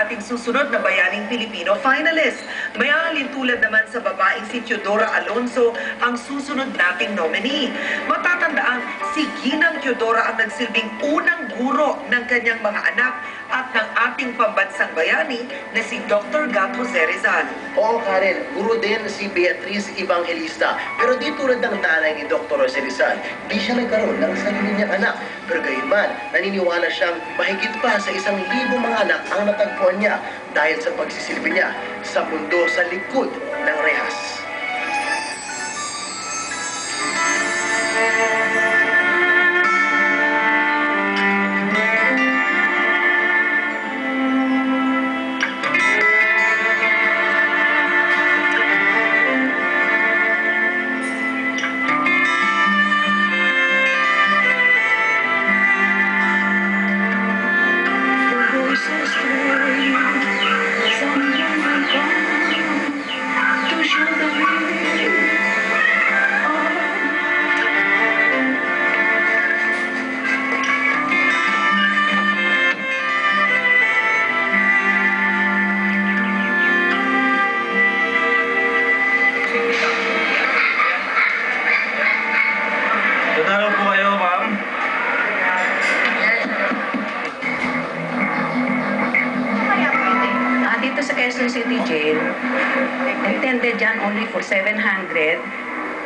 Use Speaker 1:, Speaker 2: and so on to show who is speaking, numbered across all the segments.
Speaker 1: ating susunod na bayaning Pilipino finalist. May alin tulad naman sa babaeng si Teodora Alonso ang susunod nating nominee. Matatandaan, si Ginang Teodora ang nagsilbing unang guro ng kanyang mga anak at ng ating pambansang bayani na si Dr. Gat Jose Rizal.
Speaker 2: Oo, Karen, guro din si Beatriz Evangelista. Pero di tulad ng nanay ni Dr. Jose Rizal, di siya nagkaroon ng sarili niyang anak. Pero gayunman, naniniwala siyang mahigit pa sa 1,000 mga anak ang natagpuan niya dahil sa pagsisilbi niya sa mundo sa likod ng rehas.
Speaker 3: Dadalaw po kayo, ma'am.
Speaker 4: Dito sa Quezon City Jail, intended dyan only for 700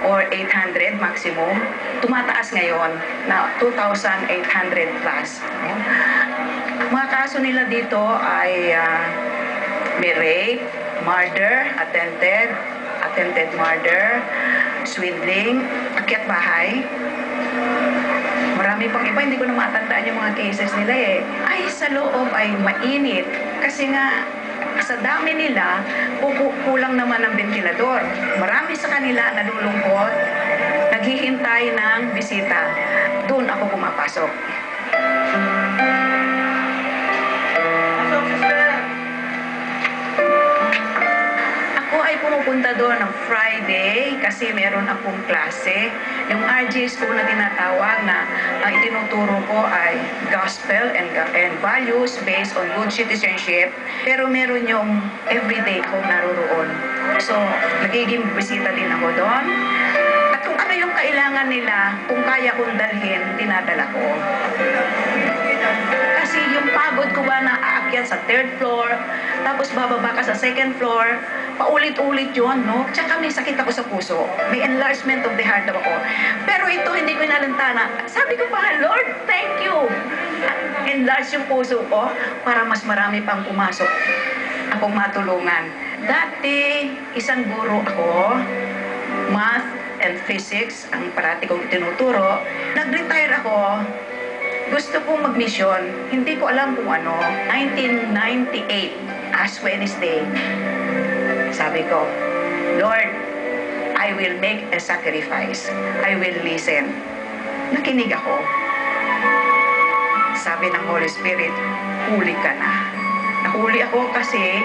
Speaker 4: or 800 maximum. Tumataas ngayon na 2,800 plus. Mga kaso nila dito ay may rape, murder, attempted murder, swindling, akyat bahay. Marami pang iba, hindi ko na matandaan yung mga cases nila eh. Ay, sa loob ay mainit. Kasi nga, sa dami nila, kulang naman ng ventilador. Marami sa kanila nalulungkot, naghihintay ng bisita. Doon ako pumapasok. Ako ay pumupunta doon ng Friday kasi meron akong klase. Yung RJ school na tinatawag na ang itinuturo ko ay gospel and values based on good citizenship. Pero meron yung everyday ako naroon. So, nagiging bisita din ako doon. At kung ano yung kailangan nila, kung kaya kong dalhin, dinadala ko. Kasi yung pagod ko ba na aakyat sa 3rd floor, tapos bababa ka sa 2nd floor, paulit-ulit yun, no? Tsaka may sakit ako sa puso. May enlargement of the heart ako. Pero ito, hindi ko inalantana. Sabi ko pa, Lord, thank you. Enlarge yung puso ko para mas marami pang pumasok akong matulungan. Dati, isang guro ako, math and physics, ang parati kong tinuturo. Nag-retire ako. Gusto kong mag-mission. Hindi ko alam kung ano. 1998, Ash Wednesday. Sabi ko, Lord, I will make a sacrifice. I will listen. Nakinig ako. Sabi ng Holy Spirit, huli ka na. Nahuli ako kasi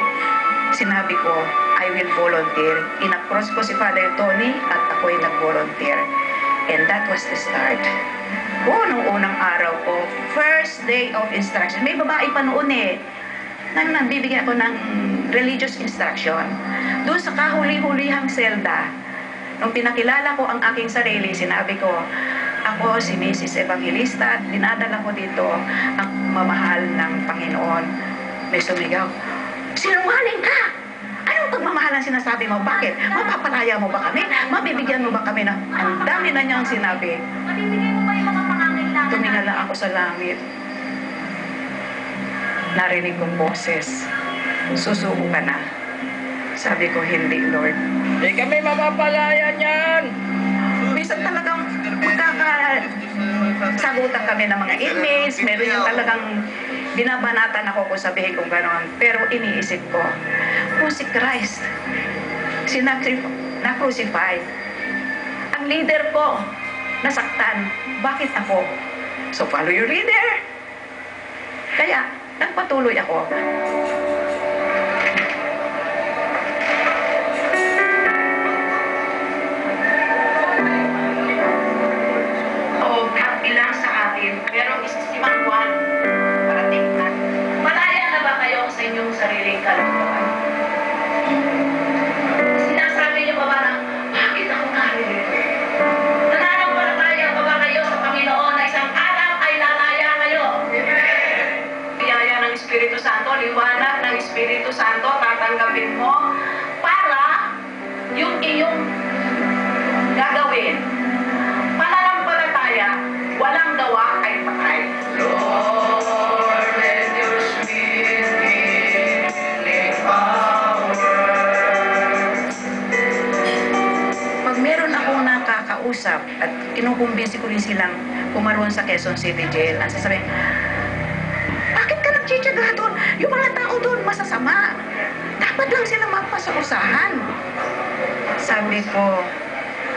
Speaker 4: sinabi ko, I will volunteer. In-approach ko si Father Tony at ako'y nag-volunteer. And that was the start. Nung unang araw ko, first day of instruction. May babae pa noon eh. Nagbibigyan ako ng religious instruction. Doon sa kahuli-hulihang selda, nung pinakilala ko ang aking sarili, sinabi ko, ako si Mrs. Evangelista at dinadala ko dito ang mamahal ng Panginoon. May sumigaw, sinungaling ka! Anong pagmamahal ang sinasabi mo? Bakit? Mapapalaya mo ba kami? Mabibigyan mo ba kami na ang dami na niyang sinabi?
Speaker 5: Mabibigyan mo ba yung mga pangangailangan?
Speaker 4: Tumingala ako sa langit. Narinig kong boses. Susuko ka na. Sabi ko, hindi, Lord.
Speaker 3: Hindi kami mapapalaya niyan.
Speaker 4: Minsan talagang sagutan kami ng mga emails. Meron yung talagang binabanatan ako kung sabihin kong gano'n. Pero iniisip ko, kung si Christ, na-crucify, ang leader ko, nasaktan, bakit ako? So follow your leader. Kaya, nagpatuloy ako. Ilang sa atin, pero isang buwan parating na. Malaya na ba kayo sa inyong sarili? sariling kalooban. Sinasabi niyo ba parang, bakit ako naririto? Nananampalataya ba ba kayo sa Panginoon na isang araw ay lalaya kayo? Biyaya ng Espiritu Santo, liwanag ng Espiritu Santo, tatanggapin mo para yung iyong gagawin. Pananampalataya, walang gawa ay patay. Lord, let your sweet healing power. Pag meron akong nakakausap at kinukumbinsi ko rin silang pumaroon sa Quezon City Jail, ang sasabihin, bakit ka nagtsitsaga doon? Yung mga tao doon masasama. Dapat lang sila magpasausahan. Sabi ko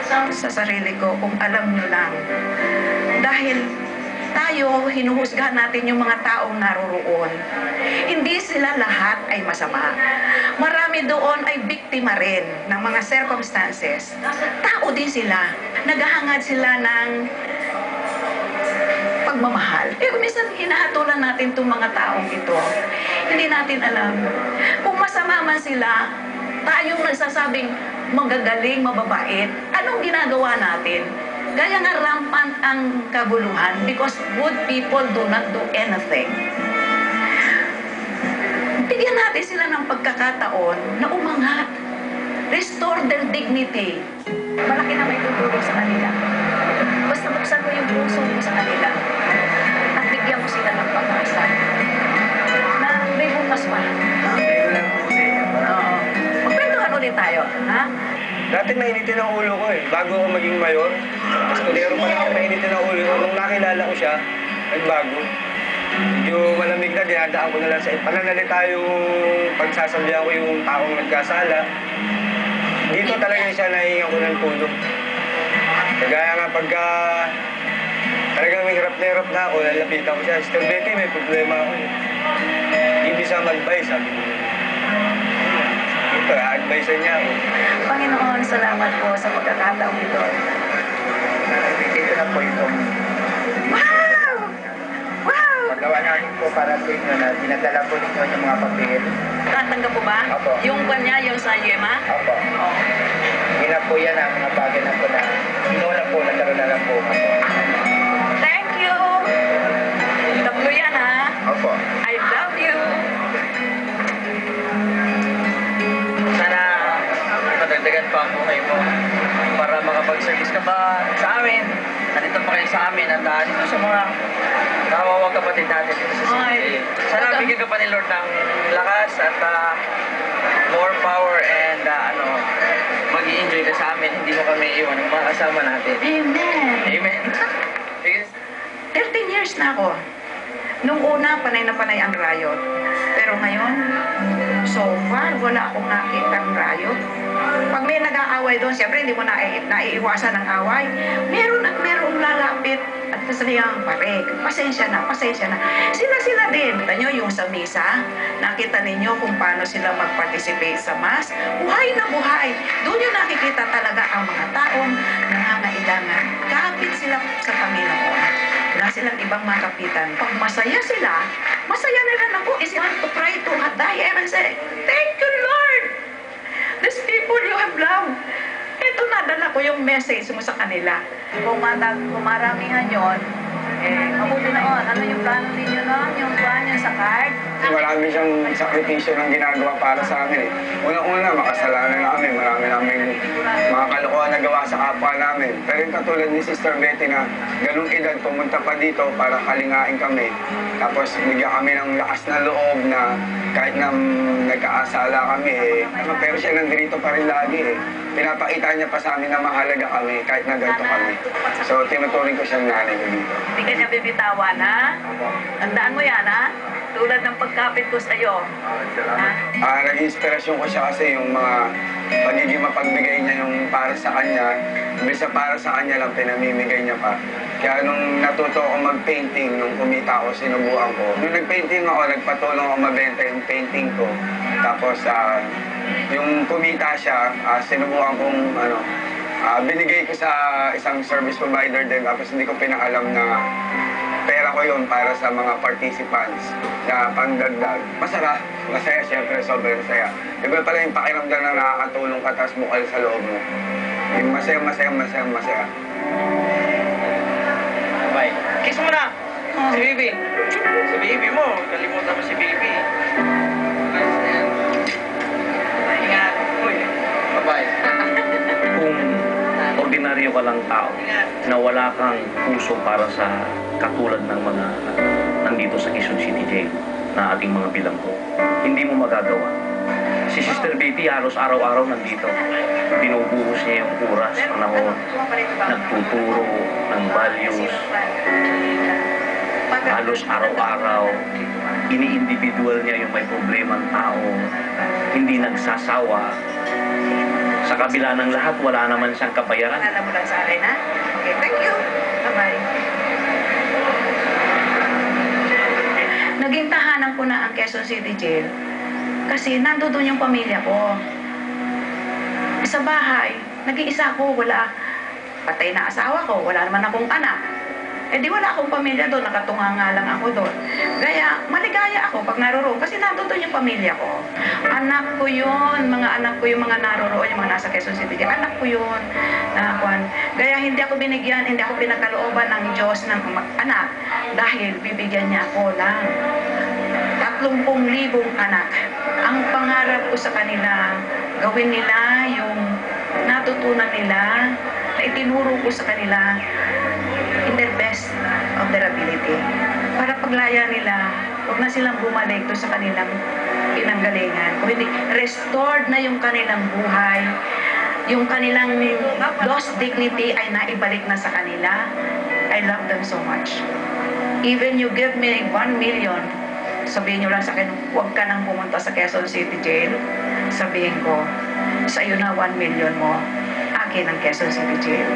Speaker 4: sa sarili ko, kung alam nyo lang, dahil tayo, hinuhusgahan natin yung mga taong naroroon. Hindi sila lahat ay masama. Marami doon ay biktima rin ng mga circumstances. Tao din sila. Naghahangad sila ng pagmamahal. Kung minsan hinahatulan natin itong mga taong ito, hindi natin alam. Kung masama man sila, tayong nagsasabing magagaling, mababait, anong ginagawa natin? Gaya nga rampant ang kaguluhan because good people do not do anything. Bigyan natin sila ng pagkakataon na umangat. Restore their dignity. Malaki na may tutulong sa kanila. Basta buksan mo yung puso mo sa kanila at bigyan mo sila ng pag-asa na may bukas pa. Magkwentuhan ulit tayo, ha?
Speaker 3: Dati nainitin ang ulo ko eh. Bago ako maging mayor, eskulero pa lang ako nainitin ang ulo ko. Nung nakilala ko siya, nagbago. Yung malamig na, dinadaan ko na lang sa pananalita yung pagsasabihan ko yung taong nagkasala. Dito talaga siya nahingan ko ng tulong. Kagaya nga pagka talagang may hirap na ako, lalapitan ko siya. Sister Betty, may problema ako eh. Ibig siya mag-advise, sabi ko. Ito, advise niya ako.
Speaker 4: Panginoon, salamat po sa pagkakataong ito.
Speaker 3: Dito na po ito.
Speaker 4: Wow! Wow!
Speaker 3: Paggawa namin po para sa inyo na dinadala po ninyo yung mga papel.
Speaker 4: Tatanggap po ba?
Speaker 3: Opo.
Speaker 4: Yung kanya, yung sa Yema?
Speaker 3: Opo.
Speaker 4: Oo.
Speaker 3: Yun na po yan ang mga bagay na po na inuuna po, nagkaroon na lang po ako.
Speaker 4: Thank you! Tatlo yan, ha?
Speaker 3: Opo.
Speaker 4: I love you!
Speaker 3: Sana madagdagan pa ang buhay mo para makapag-service ka pa sa amin. Nandito pa kayo sa amin at dito sa mga kawawang kapatid natin dito sa city. Sana bigyan ka pa ni Lord ng lakas at more power and mag-i-enjoy ka sa amin. Hindi mo kami iwan ng mga kasama natin.
Speaker 4: Amen!
Speaker 3: Amen. Sige.
Speaker 4: 13 years na ako. Nung una, panay na panay ang riot. Pero ngayon, so far, wala akong nakitang riot. Pag may nag-aaway doon, siyempre hindi mo naiiwasan ng away. Meron at merong lalapit at sasabihan, pare, pasensya na, pasensya na. Sila din. Kita nyo yung sa misa, nakita ninyo kung paano sila mag-participate sa mass. Buhay na buhay. Doon yung nakikita talaga ang mga taong nangangailangan. Kapit sila sa Panginoon. Wala silang ibang makapitan. Pag masaya sila, masaya na rin ako. Is want to try to die and say, thank you, Lord! These people you have loved. Ito, nadala ko yung message mo sa kanila. Kung maramihan yun, mabuti na on. Ano yung plano ninyo nun? Yung plano nyo sa card?
Speaker 6: Marami siyang sakripisyo ng ginagawa para sa amin eh. Unang-una, makasalanan namin. Marami namin mga kalokohan na gawa sa kapwa namin. Pero yung katulad ni Sister Betty na ganung edad pumunta pa dito para kalingain kami. Tapos bigyan kami ng lakas na loob na kahit na nagkaasala kami pero siya nandito pa rin lagi eh. Pinapakita niya pa sa amin na mahalaga kami kahit na ganito kami. So tinuturing ko siyang nanay ko dito.
Speaker 4: Hindi ka niya bibitawan, ha? Tandaan mo yan, ha? Tulad ng pagkapit ko sa'yo. Ha?
Speaker 6: Nag-inspirasyon ko siya kasi yung mga pagiging mapagbigay niya yung para sa kanya. Bisa para sa kanya lang pinamimigay niya pa. Kaya nung natuto ako mag-painting, nung kumita ako, sinubukan ko. Nung nag-painting ako, nagpatulong ako mabenta yung painting ko. Tapos yung kumita siya, sinubukan kong binigay ko sa isang service provider din. Tapos hindi ko pinaalam na pera ko yun para sa mga participants na pandagdag. Masaya, syempre, sobrang saya. Iba pala yung pakiramdam na nakakatulong ka tapos bukal sa loob mo. Yung masaya.
Speaker 7: Bye. Kiss mo na! Si Bibi. Si Bibi mo. Kalimutan mo si Bibi. Ingat. Uy. Bye-bye.
Speaker 8: Kung ordinaryo ka lang tao na wala kang puso para sa katulad ng mga nandito sa Quezon City Jail na ating mga bilanggo, hindi mo magagawa. Si Sister Betty halos araw-araw nandito. Binubuhos niya yung oras, panahon, nagtuturo ng values. Halos araw-araw, ini-individual niya yung may problema ng tao, hindi nagsasawa. Sa kabila ng lahat, wala naman siyang kabayaran.
Speaker 4: Alam mo lang sa akin, ha? Okay, thank you. Bye-bye. Naging tahanan ko na ang Quezon City Jail kasi nandoon yung pamilya ko. Sa bahay, nag-iisa ako, wala. Patay na asawa ko, wala naman akong anak. Eh di wala akong pamilya doon, nakatunga nga lang ako doon. Kaya maligaya ako pag naroroon kasi nandoon yung pamilya ko. Anak ko yun, mga anak ko yung mga naroroon, yung mga nasa Quezon City. Anak ko yun. Kaya hindi ako binigyan, hindi ako pinagkalooban ng Diyos ng anak dahil bibigyan niya ako ng 30,000 anak. Ang pangarap ko sa kanila, gawin nila yung natutunan nila, na itinuro ko sa kanila in their best of their ability. Para paglaya nila, huwag na silang bumalik doon sa kanilang pinanggalingan. Kung hindi, restored na yung kanilang buhay, yung kanilang lost dignity ay naibalik na sa kanila. I love them so much. Even you give me 1 million, sabihin nyo lang sa akin, huwag ka nang pumunta sa Quezon City Jail. Sabihin ko, sa iyo na 1 million mo, akin ang Quezon City Jail.